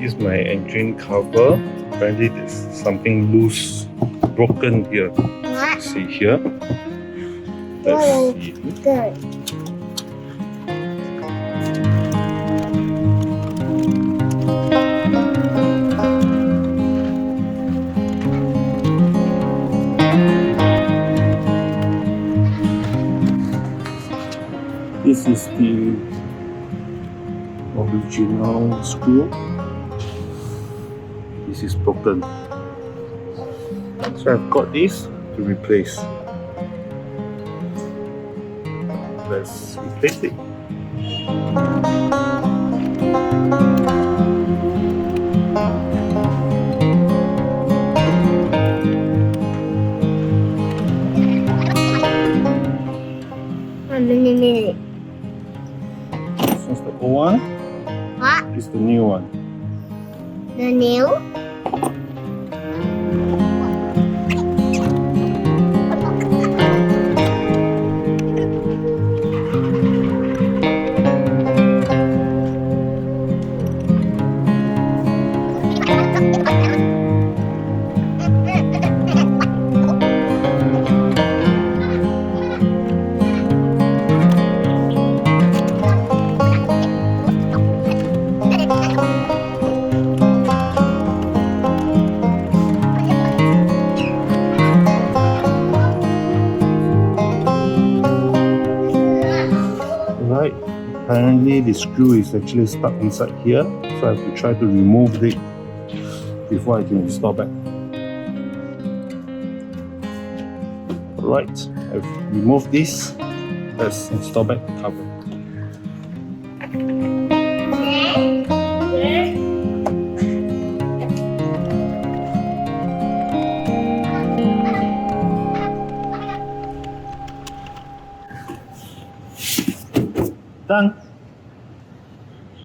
is my engine cover. Apparently there's something loose, broken here. What? See here. Let's see. Good. This is the original screw. This is broken. So I've got this to replace. Let's replace it. A minute. This is the old one. What? This is the new one. The new? Right, apparently the screw is actually stuck inside here, so I have to try to remove it before I can install back. Right, I've removed this. Let's install back the cover. Done.